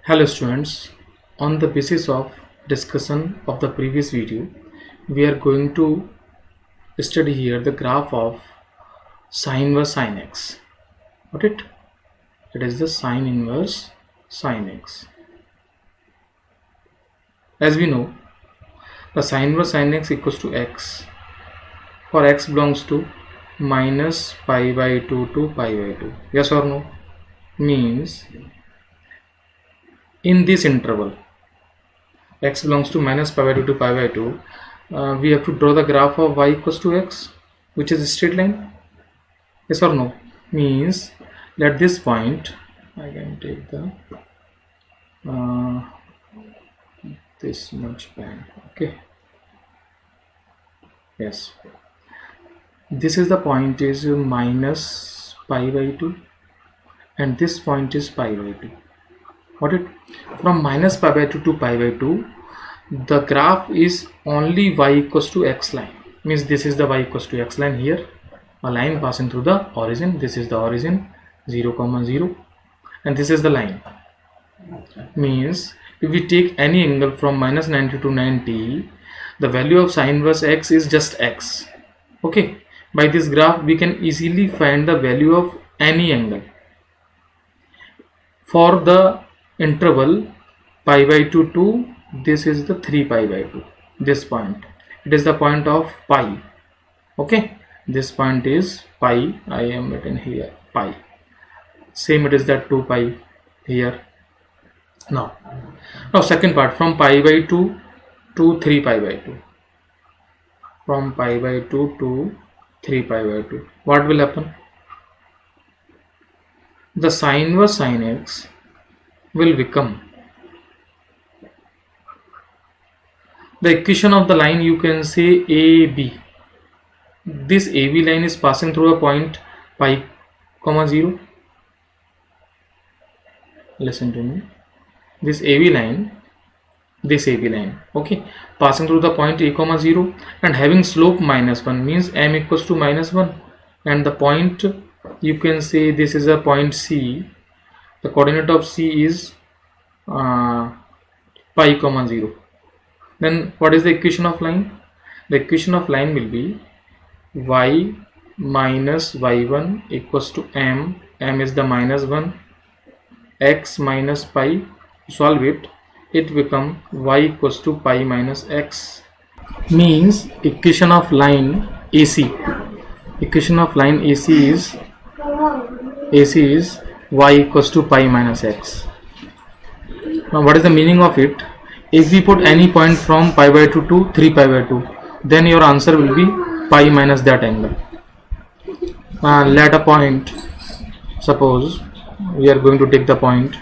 Hello students, on the basis of discussion of the previous video, we are going to study here the graph of sine inverse sin x. Got it? It is the sine inverse sin x. As we know, the sine inverse sin x equals to x for x belongs to minus pi by 2 to pi by 2. Yes or no? Means in this interval x belongs to minus pi by 2 to pi by 2, we have to draw the graph of y equals to x, which is a straight line. Yes or no? Means at this point I can take the this much band. Okay, yes, this is the point is minus pi by 2 and this point is pi by 2. Got it? From minus pi by 2 to pi by 2, the graph is only y equals to x line. Means this is the y equals to x line here, a line passing through the origin. This is the origin 0, 0, and this is the line. Means if we take any angle from minus 90 to 90, the value of sine inverse x is just x. Okay, by this graph we can easily find the value of any angle. For the interval pi by 2 to this is the 3 pi by 2, this point, it is the point of pi. Okay, this point is pi, I am written here pi, same it is that 2 pi here. Now second part, from pi by 2 to 3 pi by 2, from pi by 2 to 3 pi by 2, what will happen? The sine inverse sin x will become the equation of the line, you can say AB. This AB line is passing through a point pi, 0. Listen to me. This AB line, okay, passing through the point a, 0 and having slope minus 1, means m equals to minus 1, and the point, you can say this is a point C. The coordinate of C is pi, 0. Then what is the equation of line? The equation of line will be y minus y1 equals to m is the minus 1, x minus pi. Solve it, it become y equals to pi minus x. Means equation of line AC, equation of line AC is y equals to pi minus x. Now what is the meaning of it? If we put any point from pi by 2 to 3 pi by 2, then your answer will be pi minus that angle. Let a point, suppose we are going to take the point,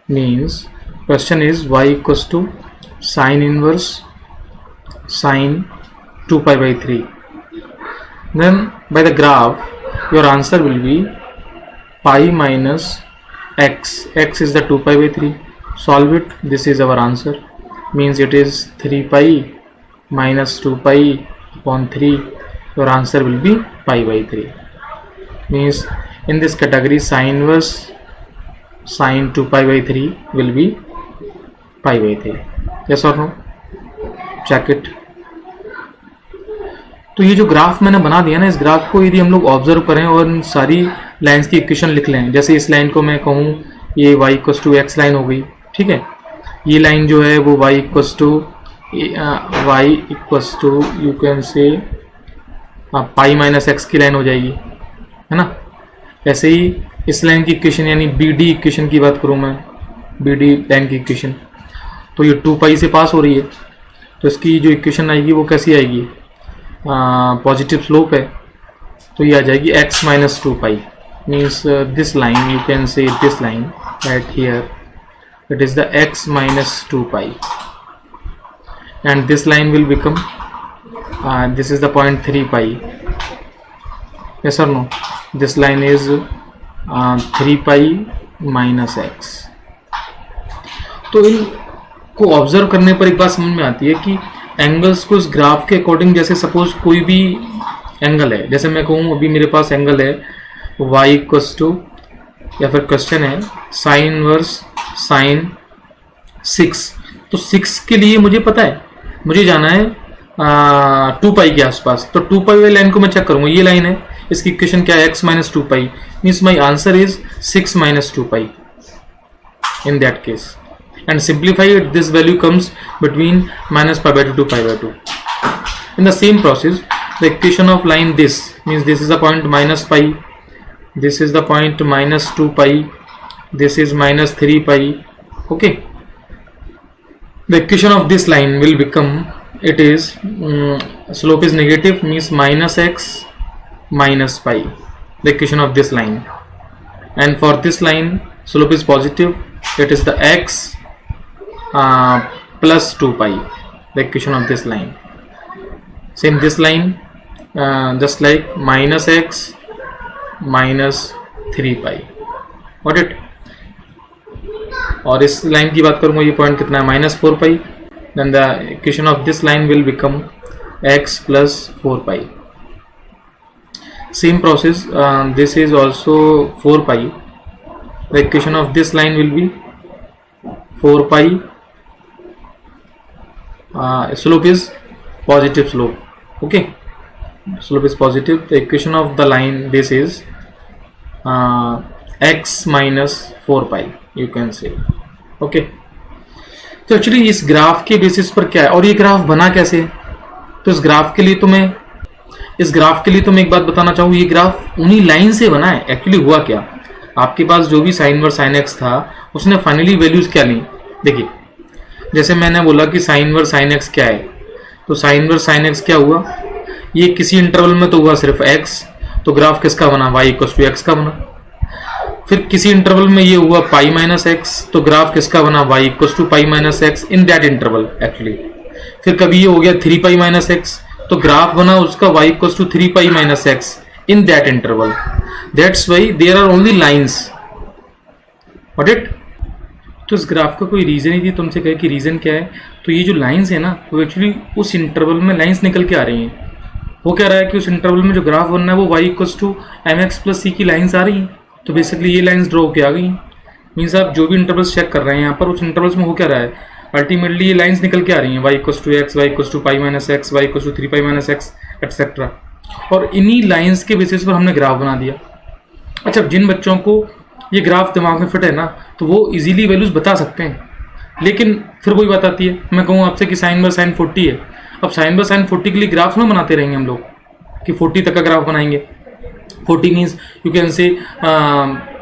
means question is y equals to sine inverse sine 2 pi by 3. Then by the graph your answer will be pi minus x is the 2 pi by 3. Solve it, this is our answer. Means it is 3 pi minus 2 pi upon 3. Your answer will be pi by 3. Means in this category sine inverse sine 2 pi by 3 will be pi by 3. Yes or no? Check it. तो ये जो graph मैंने बना दिया ना, इस graph को यदि हम लोग ऑब्जर्व करें और इन सारी लाइंस की इक्वेशन लिख लें, जैसे इस लाइन को मैं कहूँ ये y equals to x line हो गई, ठीक है, ये लाइन जो है वो y equals to you can say pi minus x की लाइन हो जाएगी, है ना. ऐसे ही इस लाइन की इक्वेशन यानी BD इक्वेशन की बात करूँ मैं, BD लाइन की इक्वेशन, तो ये 2 पाई से पास हो रही है, तो इसकी जो इक्वेशन आएगी वो कैसी आएगी, पॉजिटिव स्लोप है, तो ये आ जाएगी x minus 2 pi. Means this line, you can से this line right here, it is the x minus 2 pi, and this line will become this is the point 3 pi. Yes or no? This line is 3 pi minus x. तो इनको observe करने पर एक बात समझ में आती है कि एंगल्स को इस ग्राफ के अकॉर्डिंग, जैसे सपोज कोई भी एंगल है, जैसे मैं कहूँ अभी मेरे पास एंगल है y इक्वल्स टू, या फिर क्वेश्चन है साइन इनवर्स साइन 6, तो 6 के लिए मुझे पता है, मुझे जाना है 2 पाई के आसपास, तो 2 पाई वाली लाइन को मैं चेक करूंगा, ये लाइन है, इसकी इक्वेशन क्या है, x minus 2 pi, means my answer is 6 minus 2 pi in that case, and simplify it, this value comes between minus pi by 2 to pi by 2. In the same process, the equation of line this means this is the point minus pi, this is the point minus 2 pi, this is minus 3 pi. Okay, the equation of this line will become, it is slope is negative, means minus x minus pi, the equation of this line, and for this line slope is positive, it is the x plus 2 pi, the equation of this line. Same this line, just like minus x minus 3 pi, got it. और इस line की बात करूंगा, ये point कितना है, minus 4 pi, then the equation of this line will become x plus 4 pi. Same process, this is also 4 pi, the equation of this line will be 4 pi, slope is positive slope, okay, slope is positive, the equation of the line this is x minus 4 pi, you can say, okay. तो actually इस graph के basis पर क्या है, और ये graph बना कैसे, तो इस ग्राफ के लिए तो मैं एक बात बताना चाहूँ, ये ग्राफ उन्हीं लाइन से बना है. एक्चुअली हुआ क्या, आपके पास जो भी साइन वर्स साइन एक्स था, उसने फाइनली वैल्यूज क्या ली. देखिए, जैसे मैंने बोला कि साइन वर्स साइन एक्स क्या है, तो साइन वर्स साइन एक्स क्या हुआ, ये किसी इंटरवल में तो हुआ सिर्फ x, तो ग्राफ किसका बना, y इक्वल्स टू x का बना. फिर किसी इंटरवल में ये हुआ पाई माइनस एक्स, तो ग्राफ किसका बना, y equals to pi minus x in that interval actually. फिर कभी ये हो गया 3 पाई माइनस एक्स, तो ग्राफ बना उसका y equals to 3 pi minus x in that interval. That's why there are only lines. Got it? तो इस ग्राफ का कोई रीजन ही नहीं, तुमसे कहे कि रीजन क्या है, तो ये जो लाइंस है ना, वो एक्चुअली उस इंटरवल में लाइंस निकल के आ रही हैं. वो कह रहा है कि उस इंटरवल में जो ग्राफ बनना है वो y equals to mx plus c की लाइंस आ रही हैं. तो बेसिकली ये लाइंस ड्रॉ होके आ गई. मीन्स आप जो भी इंटरवल्स चेक कर रहे हैं यहाँ पर, उस इंटरवल्स में हो क्या रहा है, अल्टीमेटली ये लाइंस निकल के आ रही हैं, y equals to x, y equals to pi minus x, y equals to 3 pi minus x etcetera. और इन्हीं लाइंस के बेसिस पर हमने ग्राफ बना दिया. अच्छा, जिन बच्चों को ये ग्राफ दिमाग में फिट है ना, तो वो इजीली वैल्यूज बता सकते हैं. लेकिन फिर वही बात आती है, मैं कहूँ आपसे कि साइन बाय साइन 40 है, अब साइन बाय साइन 40 के लिए ग्राफ ना बनाते रहेंगे हम लोग कि 40 तक का ग्राफ बनाएंगे. 40 मीन्स यू कैन से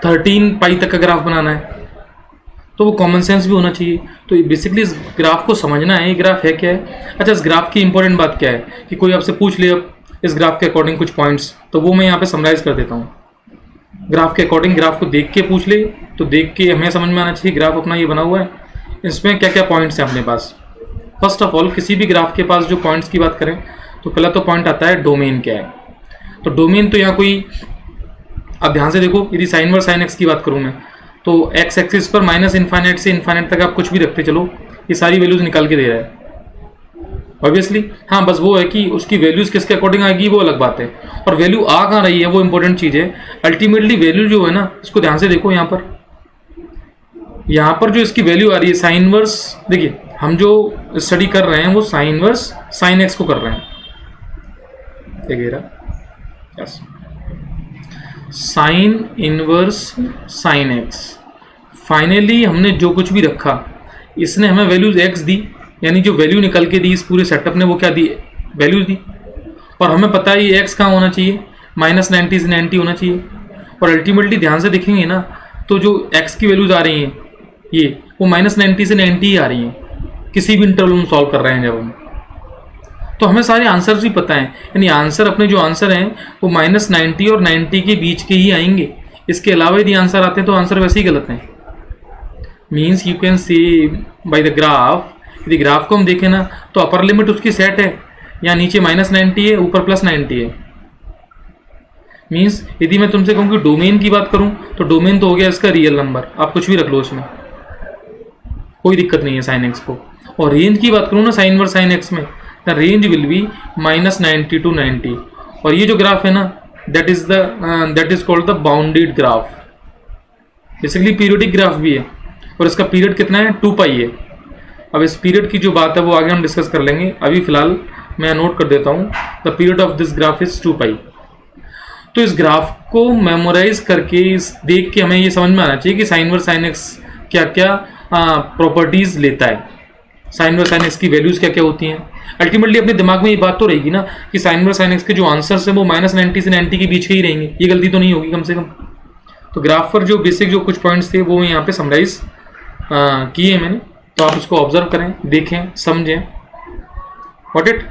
13 पाई तक का ग्राफ बनाना है, तो वो कॉमन सेंस भी होना चाहिए. तो बेसिकली इस ग्राफ को समझना है, ये ग्राफ है क्या है. अच्छा, इस ग्राफ की इंपॉर्टेंट बात क्या है कि कोई आपसे पूछ ले अब इस ग्राफ के अकॉर्डिंग कुछ पॉइंट्स, तो वो मैं यहाँ पे समराइज कर देता हूँ. ग्राफ के अकॉर्डिंग ग्राफ को देख के पूछ ले, तो देख के हमें समझ में आना चाहिए ग्राफ अपना ये बना हुआ है, इसमें क्या क्या पॉइंट्स हैं अपने पास. फर्स्ट ऑफ ऑल, किसी भी ग्राफ के पास जो पॉइंट्स की बात करें, तो पहला तो पॉइंट आता है डोमेन क्या है. तो डोमेन तो यहाँ कोई, आप ध्यान से देखो, यदि साइन वर्स साइन एक्स की बात करूँ मैं, तो एक्स एक्सिस पर माइनस इन्फाइनाइट से इन्फाइनाइट तक आप कुछ भी रखते चलो, ये सारी वैल्यूज निकाल के दे रहा है ऑब्वियसली. हाँ, बस वो है कि उसकी वैल्यूज किसके अकॉर्डिंग आएगी वो अलग बात है, और वैल्यू आ कहाँ रही है वो इंपॉर्टेंट चीज है. अल्टीमेटली वैल्यू जो है ना, इसको ध्यान से देखो, यहाँ पर जो इसकी वैल्यू आ रही है साइन वर्स, देखिए हम जो स्टडी कर रहे हैं वो साइन वर्स साइन एक्स को कर रहे हैं. Yes, sine inverse sine x. Finally हमने जो कुछ भी रखा, इसने हमें वैल्यूज एक्स दी, यानी जो वैल्यू निकल के दी इस पूरे सेटअप ने, वो क्या दी, वैल्यूज दी. और हमें पता है ये एक्स कहाँ होना चाहिए, माइनस 90 से 90 होना चाहिए. और अल्टीमेटली ध्यान से देखेंगे ना, तो जो एक्स की वैल्यूज आ रही हैं ये, वो माइनस 90 से 90 ही आ रही हैं किसी भी इंटरवल में सॉल्व कर रहे हैं जब हम. तो हमें सारे आंसर्स भी पता हैं, यानी आंसर अपने जो आंसर हैं वो माइनस 90 और 90 के बीच के ही आएंगे. इसके अलावा यदि आंसर आते हैं तो आंसर वैसे ही गलत हैं. Means you can see by the graph, यदि ग्राफ को हम देखें ना, तो अपर लिमिट उसकी सेट है, यहाँ नीचे माइनस 90 है, ऊपर प्लस 90 है. मीन्स यदि मैं तुमसे कहूँ कि डोमेन की बात करूँ, तो डोमेन तो हो गया इसका रियल नंबर, आप कुछ भी रख लो उसमें, कोई दिक्कत नहीं है साइन एक्स को. और रेंज की बात करूँ ना साइन वर्स साइन एक्स में, the range will be minus 90 to 90. और ये जो ग्राफ है ना, that is called the bounded graph. Basically periodic graph भी है. और इसका पीरियड कितना है 2 पाई है। अब इस पीरियड की जो बात है वो आगे हम डिस्कस कर लेंगे, अभी फिलहाल मैं नोट कर देता हूँ the period of this graph is 2 पाई। तो इस ग्राफ को मेमोराइज करके इस देख के हमें ये समझ में आना चाहिए कि साइन वर्स साइन एक्स क्या क्या प्रॉपर्टीज लेता है, साइन वर्स साइन एक्स की वैल्यूज क्या क्या होती हैं। अल्टीमेटली अपने दिमाग में ये बात तो रहेगी ना कि साइन वर्स साइन एक्स के जो आंसर्स हैं वो -90 से 90 के बीच के ही रहेंगे, ये गलती तो नहीं होगी कम से कम। तो ग्राफ पर जो बेसिक जो कुछ पॉइंट्स थे वो यहाँ पे समराइज किए मैंने, तो आप उसको ऑब्जर्व करें, देखें, समझें। What it